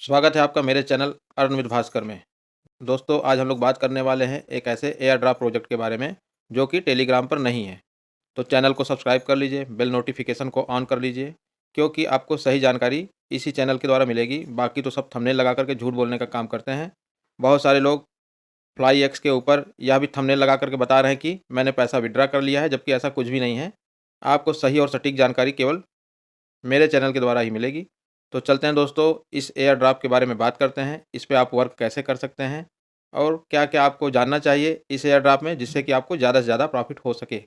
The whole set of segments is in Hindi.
स्वागत है आपका मेरे चैनल अर्न विद भास्कर में। दोस्तों, आज हम लोग बात करने वाले हैं एक ऐसे एयर ड्रॉप प्रोजेक्ट के बारे में जो कि टेलीग्राम पर नहीं है। तो चैनल को सब्सक्राइब कर लीजिए, बेल नोटिफिकेशन को ऑन कर लीजिए, क्योंकि आपको सही जानकारी इसी चैनल के द्वारा मिलेगी। बाकी तो सब थंबनेल लगा करके झूठ बोलने का काम करते हैं। बहुत सारे लोग फ्लाई एक्स के ऊपर यह भी थंबनेल लगा करके बता रहे हैं कि मैंने पैसा विड्रा कर लिया है, जबकि ऐसा कुछ भी नहीं है। आपको सही और सटीक जानकारी केवल मेरे चैनल के द्वारा ही मिलेगी। तो चलते हैं दोस्तों, इस एयर ड्रॉप के बारे में बात करते हैं। इस पे आप वर्क कैसे कर सकते हैं और क्या-क्या आपको जानना चाहिए इस एयर ड्रॉप में, जिससे कि आपको ज़्यादा से ज़्यादा प्रॉफ़िट हो सके।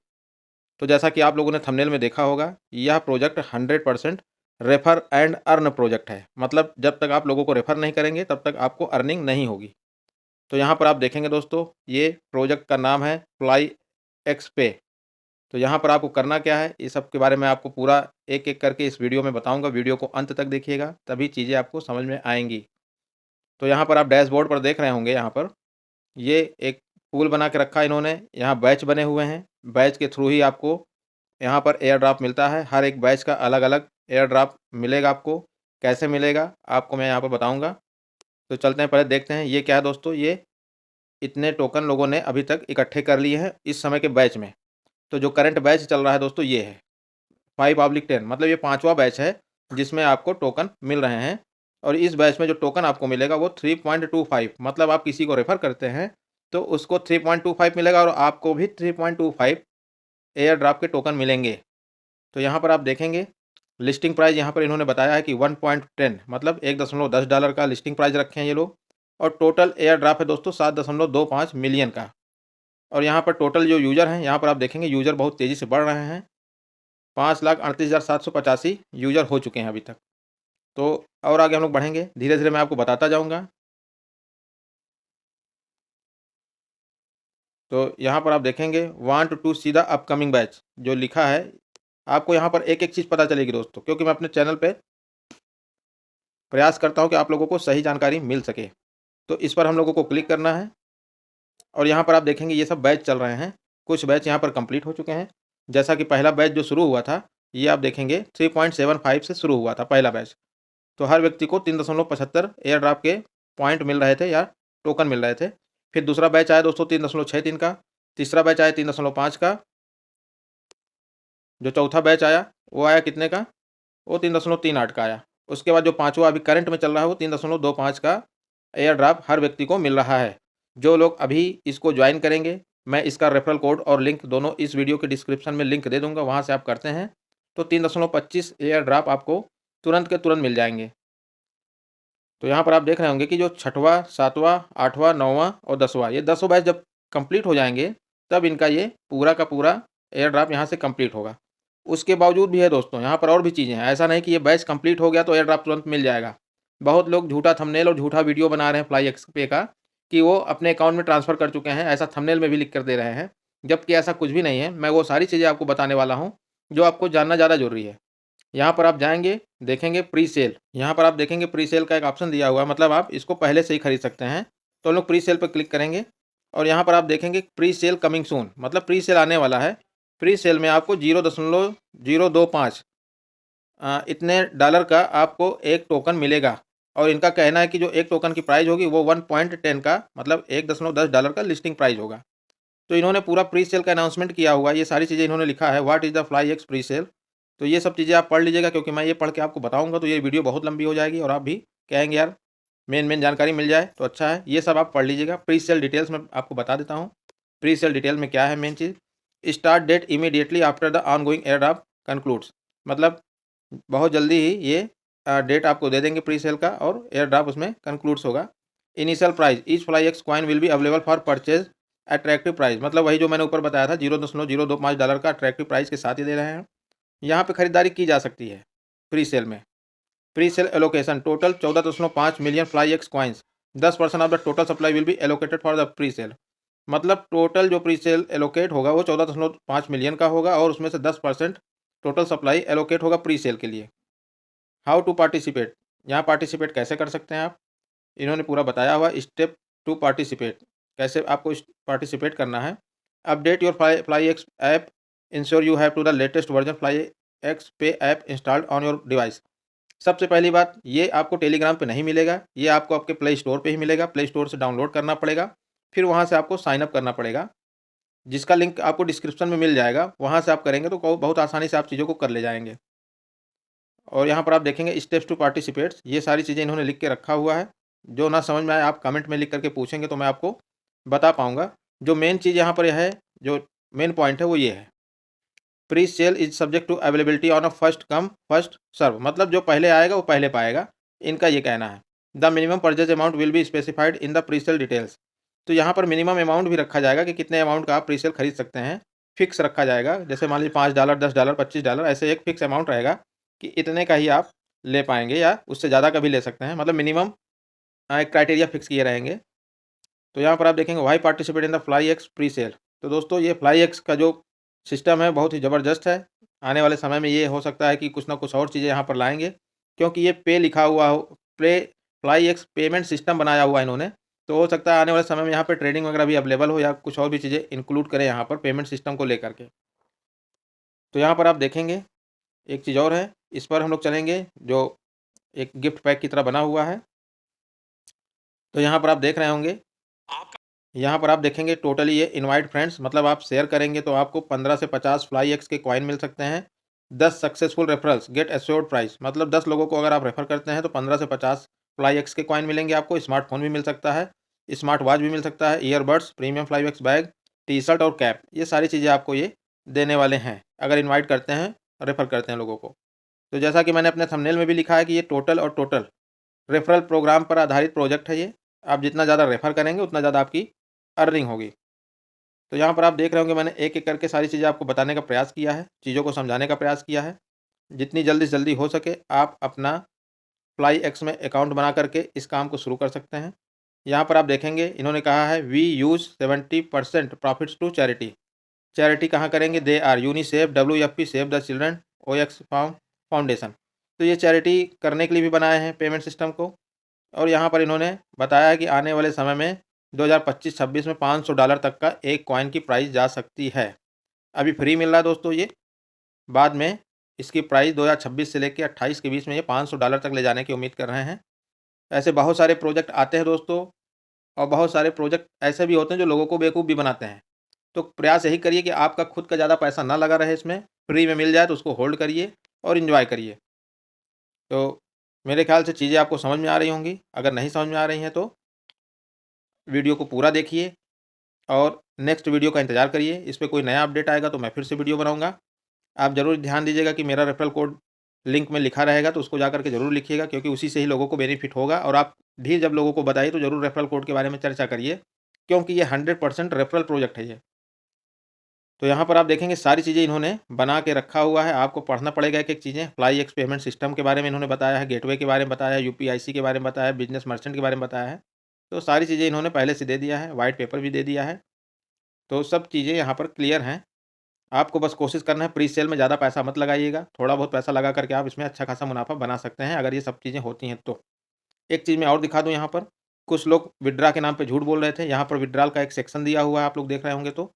तो जैसा कि आप लोगों ने थंबनेल में देखा होगा, यह project 100% refer and earn project है। मतलब जब तक आप लोगों को रेफर नहीं करेंगे, तब तक आपको अर्निंग नहीं होगी। तो यहाँ पर आप देखेंगे दोस्तों, ये प्रोजेक्ट का नाम है फ्लाई एक्स पे। तो यहाँ पर आपको करना क्या है, इस सब के बारे में आपको पूरा एक-एक करके इस वीडियो में बताऊँगा। वीडियो को अंत तक देखिएगा, तभी चीज़ें आपको समझ में आएँगी। तो यहाँ पर आप डैशबोर्ड पर देख रहे होंगे, यहाँ पर ये एक टूल बना के रखा है इन्होंने। यहाँ बैच बने हुए हैं, बैच के थ्रू ही आपको यहाँ पर एयर ड्रॉप मिलता है। हर एक बैच का अलग-अलग एयर ड्रॉप मिलेगा आपको। कैसे मिलेगा, आपको मैं यहाँ पर बताऊँगा। तो चलते हैं, पहले देखते हैं ये क्या है दोस्तों। ये इतने टोकन लोगों ने अभी तक इकट्ठे कर लिए हैं इस समय के बैच में। तो जो करंट बैच चल रहा है दोस्तों, ये है 5/10, मतलब ये 5वां बैच है जिसमें आपको टोकन मिल रहे हैं। और इस बैच में जो टोकन आपको मिलेगा वो 3.25, मतलब आप किसी को रेफ़र करते हैं तो उसको 3.25 मिलेगा और आपको भी 3.25 एयर ड्रॉप के टोकन मिलेंगे। तो यहाँ पर आप देखेंगे लिस्टिंग प्राइस यहाँ पर इन्होंने बताया है कि 1.10, मतलब $1.10 का लिस्टिंग प्राइस रखे हैं ये लोग। और टोटल एयर ड्रॉप है दोस्तों 7.25 मिलियन का। और यहाँ पर टोटल जो यूज़र हैं, यहाँ पर आप देखेंगे यूज़र बहुत तेज़ी से बढ़ रहे हैं। 5,38,785 यूज़र हो चुके हैं अभी तक। तो और आगे हम लोग बढ़ेंगे, धीरे-धीरे मैं आपको बताता जाऊँगा। तो यहाँ पर आप देखेंगे want to see the upcoming batch जो लिखा है, आपको यहाँ पर एक-एक चीज़ पता चलेगी दोस्तों, क्योंकि मैं अपने चैनल पे प्रयास करता हूँ कि आप लोगों को सही जानकारी मिल सके। तो इस पर हम लोगों को क्लिक करना है और यहाँ पर आप देखेंगे ये सब बैच चल रहे हैं। कुछ बैच यहाँ पर कंप्लीट हो चुके हैं। जैसा कि पहला बैच जो शुरू हुआ था, ये आप देखेंगे 3.75 से शुरू हुआ था पहला बैच। तो हर व्यक्ति को 3.75 एयर ड्रॉप के पॉइंट मिल रहे थे या टोकन मिल रहे थे। फिर दूसरा बैच आया दोस्तों 3.63 का, तीसरा बैच आया 3.5 का, जो चौथा बैच आया वो आया कितने का, वो 3.38 का आया। उसके बाद जो पाँचवा अभी करंट में चल रहा है वो 3.25 का एयर ड्रॉप हर व्यक्ति को मिल रहा है। जो लोग अभी इसको ज्वाइन करेंगे, मैं इसका रेफरल कोड और लिंक दोनों इस वीडियो के डिस्क्रिप्शन में लिंक दे दूँगा, वहाँ से आप करते हैं तो 3.25 एयर ड्रॉप आपको तुरंत के तुरंत मिल जाएँगे। तो यहाँ पर आप देख रहे होंगे कि जो छठवां, सातवां, आठवां, 9वां और 10वां, ये 10 बैच जब कंप्लीट हो जाएँगे, तब इनका ये पूरा का पूरा एयर ड्रॉप यहाँ से कंप्लीट होगा। उसके बावजूद भी है दोस्तों, यहाँ पर और भी चीज़ें हैं। ऐसा नहीं कि ये बैच कंप्लीट हो गया तो एयर ड्रॉप तुरंत मिल जाएगा। बहुत लोग झूठा थंबनेल और झूठा वीडियो बना रहे हैं फ्लाई एक्सपे का कि वो अपने अकाउंट में ट्रांसफ़र कर चुके हैं, ऐसा थंबनेल में भी लिख कर दे रहे हैं। जबकि ऐसा कुछ भी नहीं है। मैं वो सारी चीज़ें आपको बताने वाला हूँ, जो आपको जानना ज़्यादा ज़रूरी है। यहाँ पर आप जाएँगे, देखेंगे प्री सेल, यहाँ पर आप देखेंगे प्री सेल का एक ऑप्शन दिया हुआ है, मतलब आप इसको पहले से ही खरीद सकते हैं। तो हम लोग प्री सेल पे क्लिक करेंगे और यहाँ पर आप देखेंगे प्री सेल कमिंग सून, मतलब प्री सेल आने वाला है। प्री सेल में आपको 0.025 इतने डॉलर का आपको एक टोकन मिलेगा। और इनका कहना है कि जो एक टोकन की प्राइस होगी वो 1.10 का, मतलब $1.10 का लिस्टिंग प्राइस होगा। तो इन्होंने पूरा प्री सेल का अनाउंसमेंट किया हुआ है, ये सारी चीज़ें इन्होंने लिखा है, what is the fly X pre sale. तो ये सब चीज़ें आप पढ़ लीजिएगा, क्योंकि मैं ये पढ़ के आपको बताऊँगा तो ये वीडियो बहुत लंबी हो जाएगी और आप भी कहेंगे यार मेन जानकारी मिल जाए तो अच्छा है। ये सब आप पढ़ लीजिएगा। प्री सेल डिटेल्स मैं आपको बता देता हूँ। प्री सेल डिटेल में क्या है मेन चीज़, start date immediately after the ongoing air drop concludes, मतलब बहुत जल्दी ही ये डेट आपको दे देंगे प्री सेल का और एयर ड्रॉप उसमें कंक्लूड्स होगा। Initial price each fly x coin will be available for purchase attractive price, मतलब वही जो मैंने ऊपर बताया था $0.025 का अट्रैक्टिव प्राइस के साथ ही दे रहे हैं। यहाँ पे खरीदारी की जा सकती है प्री सेल में। Pre sale allocation total 14.5 million fly x coins, 10% of the total supply will be allocated for the pre sale, मतलब टोटल जो प्री सेल एलोकेट होगा वो 14.5 मिलियन का होगा और उसमें से 10% टोटल सप्लाई एलोकेट होगा प्री सेल के लिए। हाउ टू पार्टिसिपेट, यहाँ पार्टिसिपेट कैसे कर सकते हैं आप, इन्होंने पूरा बताया हुआ स्टेप टू पार्टिसिपेट, कैसे आपको पार्टिसिपेट करना है। Update your Fly X app, ensure you have to the latest version Fly X पे app installed on your device. सबसे पहली बात, ये आपको टेलीग्राम पे नहीं मिलेगा, ये आपको आपके प्ले स्टोर पे ही मिलेगा। प्ले स्टोर से डाउनलोड करना पड़ेगा, फिर वहाँ से आपको साइन अप करना पड़ेगा, जिसका लिंक आपको डिस्क्रिप्शन में मिल जाएगा। वहाँ से आप करेंगे तो बहुत आसानी से आप चीज़ों को कर ले जाएँगे। और यहाँ पर आप देखेंगे स्टेप्स टू पार्टिसिपेट्स, ये सारी चीज़ें इन्होंने लिख के रखा हुआ है। जो ना समझ में आए आप कमेंट में लिख करके पूछेंगे तो मैं आपको बता पाऊँगा। जो मेन चीज़ यहाँ पर है, जो मेन पॉइंट है वो ये है, pre sale is subject to availability on a first come first serve, मतलब जो पहले आएगा वो पहले पाएगा, इनका ये कहना है। The minimum purchase amount will be specified in the pre sale details, तो यहाँ पर मिनिमम अमाउंट भी रखा जाएगा कि कितने अमाउंट का आप प्री सेल खरीद सकते हैं, फिक्स रखा जाएगा। जैसे मान लीजिए $5, $10, $25, ऐसे एक फिक्स अमाउंट रहेगा कि इतने का ही आप ले पाएंगे, या उससे ज़्यादा का भी ले सकते हैं, मतलब मिनिमम एक क्राइटेरिया फिक्स किए रहेंगे। तो यहाँ पर आप देखेंगे why participate in the fly X pre sale. तो दोस्तों ये फ्लाई एक्स का जो सिस्टम है बहुत ही ज़बरदस्त है। आने वाले समय में ये हो सकता है कि कुछ ना कुछ और चीज़ें यहाँ पर लाएँगे, क्योंकि ये पे लिखा हुआ हो, पे फ्लाई एक्स पेमेंट सिस्टम बनाया हुआ है इन्होंने। तो हो सकता है आने वाले समय में यहाँ पे ट्रेडिंग वगैरह भी अवेलेबल हो, या कुछ और भी चीज़ें इंक्लूड करें यहाँ पर पेमेंट सिस्टम को लेकर के। तो यहाँ पर आप देखेंगे एक चीज़ और है, इस पर हम लोग चलेंगे, जो एक गिफ्ट पैक की तरह बना हुआ है। तो यहाँ पर आप देख रहे होंगे, यहाँ पर आप देखेंगे टोटली ये इनवाइट फ्रेंड्स, मतलब आप शेयर करेंगे तो आपको 15 से 50 फ्लाई एक्स के कॉइन मिल सकते हैं। 10 successful referrals get assured price, मतलब 10 लोगों को अगर आप रेफर करते हैं तो 15 से 50 फ्लाई एक्स के कॉइन मिलेंगे आपको। स्मार्टफोन भी मिल सकता है, स्मार्ट वॉच भी मिल सकता है, earbuds, premium fly x bag, T shirt और कैप, ये सारी चीज़ें आपको ये देने वाले हैं अगर इन्वाइट करते हैं, रेफर करते हैं लोगों को। तो जैसा कि मैंने अपने थंबनेल में भी लिखा है कि ये टोटल रेफरल प्रोग्राम पर आधारित प्रोजेक्ट है ये। आप जितना ज़्यादा रेफर करेंगे उतना ज़्यादा आपकी अर्निंग होगी। तो यहाँ पर आप देख रहे होंगे मैंने एक-एक करके सारी चीज़ें आपको बताने का प्रयास किया है, चीज़ों को समझाने का प्रयास किया है। जितनी जल्दी से जल्दी हो सके आप अपना फ्लाई एक्स में अकाउंट बना करके इस काम को शुरू कर सकते हैं। यहाँ पर आप देखेंगे इन्होंने कहा है we use 70% profits to charity. Charity कहाँ करेंगे? They are UNICEF, WFP, Save the Children, Oxfam foundation. तो ये चैरिटी करने के लिए भी बनाए हैं पेमेंट सिस्टम को। और यहाँ पर इन्होंने बताया है कि आने वाले समय में 2025-26 में $500 तक का एक कॉइन की प्राइस जा सकती है। अभी फ्री मिल रहा है दोस्तों ये, बाद में इसकी प्राइस 2026 से लेके 28 के बीच में ये $500 तक ले जाने की उम्मीद कर रहे हैं। ऐसे बहुत सारे प्रोजेक्ट आते हैं दोस्तों, और बहुत सारे प्रोजेक्ट ऐसे भी होते हैं जो लोगों को बेवकूफ़ भी बनाते हैं। तो प्रयास यही करिए कि आपका खुद का ज़्यादा पैसा ना लगा रहे इसमें, फ्री में मिल जाए तो उसको होल्ड करिए और एन्जॉय करिए। तो मेरे ख्याल से चीज़ें आपको समझ में आ रही होंगी। अगर नहीं समझ में आ रही हैं तो वीडियो को पूरा देखिए और नेक्स्ट वीडियो का इंतज़ार करिए। इस पे कोई नया अपडेट आएगा तो मैं फिर से वीडियो बनाऊँगा। आप ज़रूर ध्यान दीजिएगा कि मेरा रेफ़रल कोड लिंक में लिखा रहेगा, तो उसको जाकर के ज़रूर लिखिएगा, क्योंकि उसी से ही लोगों को बेनिफिट होगा। और आप भी जब लोगों को बताइए तो ज़रूर रेफ़रल कोड के बारे में चर्चा करिए, क्योंकि ये 100% रेफ़रल प्रोजेक्ट है ये। तो यहाँ पर आप देखेंगे सारी चीज़ें इन्होंने बना के रखा हुआ है, आपको पढ़ना पड़ेगा एक-एक चीज़ें। फ्लाई एक्स पेमेंट सिस्टम के बारे में इन्होंने बताया है, गेटवे के बारे में बताया है, यूपीआईसी के बारे में बताया है, बिज़नेस मर्चेंट के बारे में बताया है। तो सारी चीज़ें इन्होंने पहले से दे दिया है, व्हाइट पेपर भी दे दिया है। तो सब चीज़ें यहाँ पर क्लियर हैं। आपको बस कोशिश करना है प्री सेल में ज़्यादा पैसा मत लगाइएगा, थोड़ा बहुत पैसा लगा करके आप इसमें अच्छा खासा मुनाफ़ा बना सकते हैं, अगर ये सब चीज़ें होती हैं तो। एक चीज़ मैं और दिखा दूँ यहाँ पर, कुछ लोग विथड्रॉ के नाम पे झूठ बोल रहे थे, यहाँ पर विथड्रॉल का एक सेक्शन दिया हुआ है, आप लोग देख रहे होंगे तो।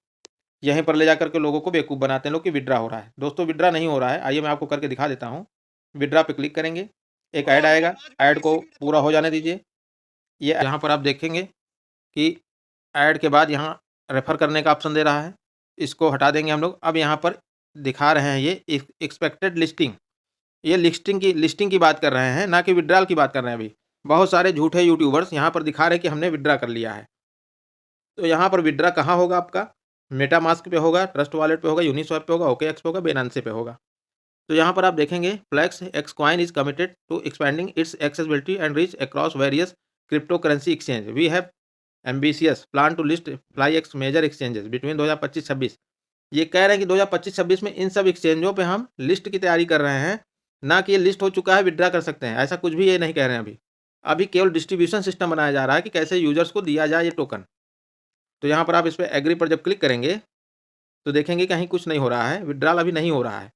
यहीं पर ले जाकर के लोगों को बेवकूफ़ बनाते हैं लोग कि विथड्रॉ हो रहा है। दोस्तों विथड्रॉ नहीं हो रहा है, आइए मैं आपको करके दिखा देता हूँ। विथड्रॉ पे क्लिक करेंगे, एक ऐड आएगा, ऐड को पूरा हो जाने दीजिए। ये यहाँ पर आप देखेंगे कि ऐड के बाद यहाँ रेफ़र करने का ऑप्शन दे रहा है, इसको हटा देंगे हम लोग। अब यहाँ पर दिखा रहे हैं ये एक्सपेक्टेड लिस्टिंग, ये लिस्टिंग की बात कर रहे हैं, ना कि विथड्रॉल की बात कर रहे हैं अभी। बहुत सारे झूठे यूट्यूबर्स यहाँ पर दिखा रहे हैं कि हमने विथड्रॉ कर लिया है। तो यहाँ पर विथड्रॉ कहाँ होगा आपका? मेटामास्क पे होगा, ट्रस्ट वॉलेट पे होगा, यूनिस्वैप पे होगा, ओकेएक्स पे होगा, बेनांसी पे होगा। तो यहाँ पर आप देखेंगे flex X coin is committed to expending its accessibility and reach across various crypto currency exchange. We have ambitious plan to list fly X major exchanges between 2025-26। ये कह रहे हैं कि 2025-26 में इन सब एक्सचेंजों पे हम लिस्ट की तैयारी कर रहे हैं, ना कि ये लिस्ट हो चुका है विथड्रॉ कर सकते हैं, ऐसा कुछ भी ये नहीं कह रहे हैं अभी। अभी केवल डिस्ट्रीब्यूशन सिस्टम बनाया जा रहा है कि कैसे यूज़र्स को दिया जाए ये टोकन। तो यहाँ पर आप इस पे एग्री पर जब क्लिक करेंगे, तो देखेंगे कहीं कुछ नहीं हो रहा है, विथड्रॉल अभी नहीं हो रहा है।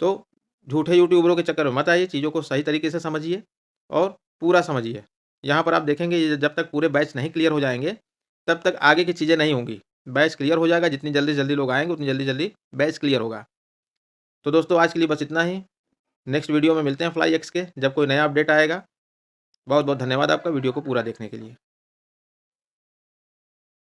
तो झूठे यूट्यूबरों के चक्कर में मत आइए, चीज़ों को सही तरीके से समझिए और पूरा समझिए। यहाँ पर आप देखेंगे ये जब तक पूरे बैच नहीं क्लियर हो जाएँगे, तब तक आगे की चीज़ें नहीं होंगी। बैच क्लियर हो जाएगा, जितनी जल्दी से जल्दी लोग आएँगे, उतनी जल्दी-जल्दी बैच क्लियर होगा। तो दोस्तों आज के लिए बस इतना ही। नेक्स्ट वीडियो में मिलते हैं फ्लाई एक्स के, जब कोई नया अपडेट आएगा। बहुत बहुत धन्यवाद आपका वीडियो को पूरा देखने के लिए।